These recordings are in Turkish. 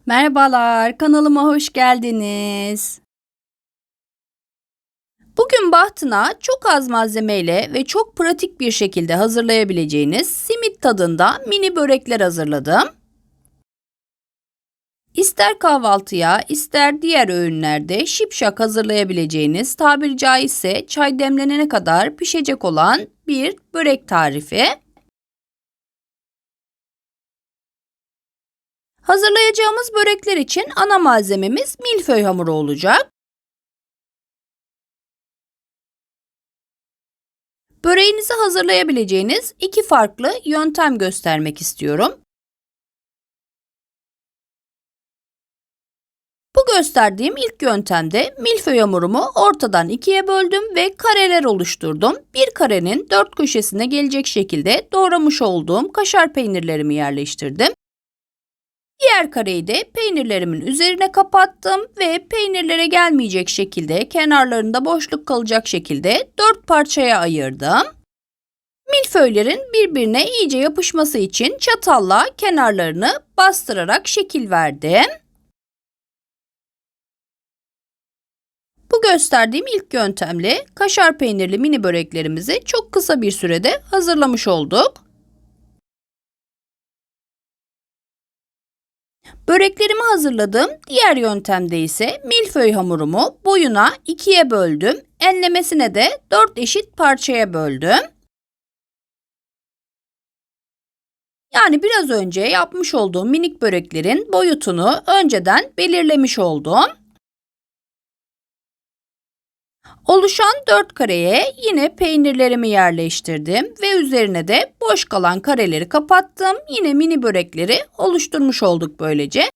Merhabalar, kanalıma hoş geldiniz. Bugün bahtına çok az malzemeyle ve çok pratik bir şekilde hazırlayabileceğiniz simit tadında mini börekler hazırladım. İster kahvaltıya, ister diğer öğünlerde şipşak hazırlayabileceğiniz, tabiri caizse çay demlenene kadar pişecek olan bir börek tarifi. Hazırlayacağımız börekler için ana malzememiz milföy hamuru olacak. Böreğinizi hazırlayabileceğiniz iki farklı yöntem göstermek istiyorum. Bu gösterdiğim ilk yöntemde milföy hamurumu ortadan ikiye böldüm ve kareler oluşturdum. Bir karenin dört köşesine gelecek şekilde doğramış olduğum kaşar peynirlerimi yerleştirdim. Diğer kareyi de peynirlerimin üzerine kapattım ve peynirlere gelmeyecek şekilde kenarlarında boşluk kalacak şekilde dört parçaya ayırdım. Milföylerin birbirine iyice yapışması için çatalla kenarlarını bastırarak şekil verdim. Bu gösterdiğim ilk yöntemle kaşar peynirli mini böreklerimizi çok kısa bir sürede hazırlamış olduk. Böreklerimi hazırladığım diğer yöntemde ise milföy hamurumu boyuna ikiye böldüm. Enlemesine de 4 eşit parçaya böldüm. Yani biraz önce yapmış olduğum minik böreklerin boyutunu önceden belirlemiş oldum. Oluşan 4 kareye yine peynirlerimi yerleştirdim ve üzerine de boş kalan kareleri kapattım. Yine mini börekleri oluşturmuş olduk böylece.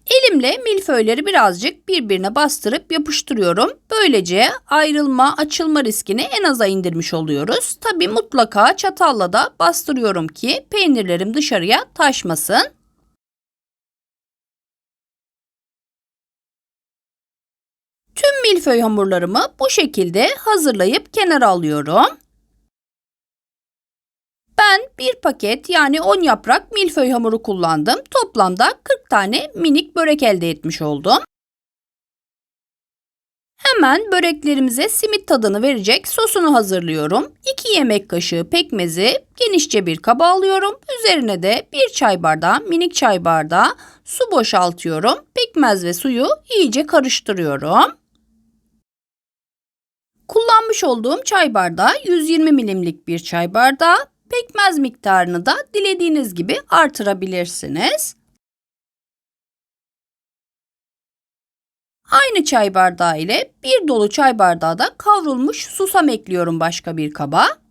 Elimle milföyleri birazcık birbirine bastırıp yapıştırıyorum. Böylece ayrılma, açılma riskini en aza indirmiş oluyoruz. Tabii mutlaka çatalla da bastırıyorum ki peynirlerim dışarıya taşmasın. Tüm milföy hamurlarımı bu şekilde hazırlayıp kenara alıyorum. Ben bir paket yani 10 yaprak milföy hamuru kullandım. Toplamda 40 tane minik börek elde etmiş oldum. Hemen böreklerimize simit tadını verecek sosunu hazırlıyorum. 2 yemek kaşığı pekmezi genişçe bir kaba alıyorum. Üzerine de 1 çay bardağı, minik çay bardağı su boşaltıyorum. Pekmez ve suyu iyice karıştırıyorum. Kullanmış olduğum çay bardağı 120 milimlik bir çay bardağı. Pekmez miktarını da dilediğiniz gibi artırabilirsiniz. Aynı çay bardağı ile bir dolu çay bardağı da kavrulmuş susam ekliyorum başka bir kaba.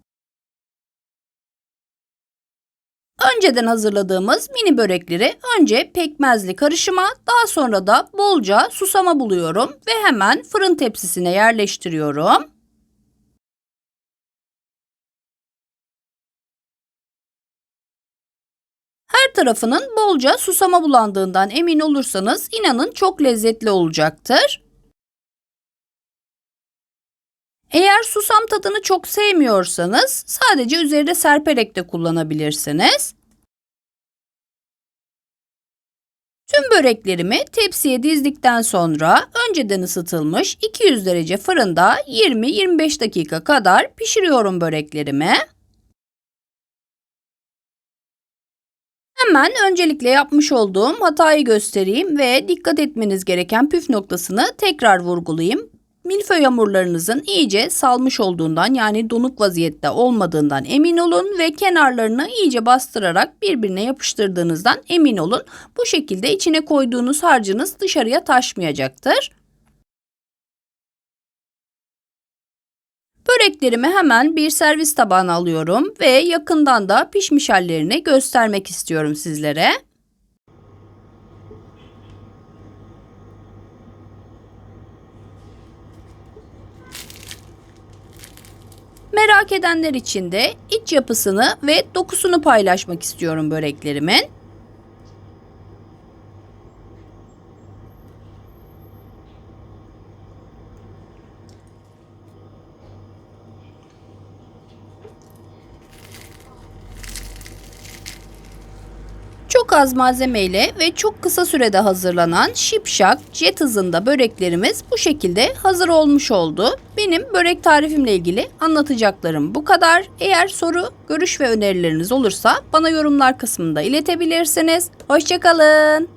Önceden hazırladığımız mini börekleri önce pekmezli karışıma, daha sonra da bolca susama buluyorum ve hemen fırın tepsisine yerleştiriyorum. Her tarafının bolca susama bulandığından emin olursanız inanın çok lezzetli olacaktır. Eğer susam tadını çok sevmiyorsanız sadece üzerine serperek de kullanabilirsiniz. Tüm böreklerimi tepsiye dizdikten sonra önceden ısıtılmış 200 derece fırında 20-25 dakika kadar pişiriyorum böreklerimi. Hemen öncelikle yapmış olduğum hatayı göstereyim ve dikkat etmeniz gereken püf noktasını tekrar vurgulayayım. Milföy hamurlarınızın iyice salmış olduğundan yani donuk vaziyette olmadığından emin olun ve kenarlarını iyice bastırarak birbirine yapıştırdığınızdan emin olun. Bu şekilde içine koyduğunuz harcınız dışarıya taşmayacaktır. Böreklerimi hemen bir servis tabağına alıyorum ve yakından da pişmiş hallerini göstermek istiyorum sizlere. Merak edenler için de iç yapısını ve dokusunu paylaşmak istiyorum böreklerimin. Çok az malzemeyle ve çok kısa sürede hazırlanan şipşak, jet hızında böreklerimiz bu şekilde hazır olmuş oldu. Benim börek tarifimle ilgili anlatacaklarım bu kadar. Eğer soru, görüş ve önerileriniz olursa bana yorumlar kısmında iletebilirsiniz. Hoşça kalın.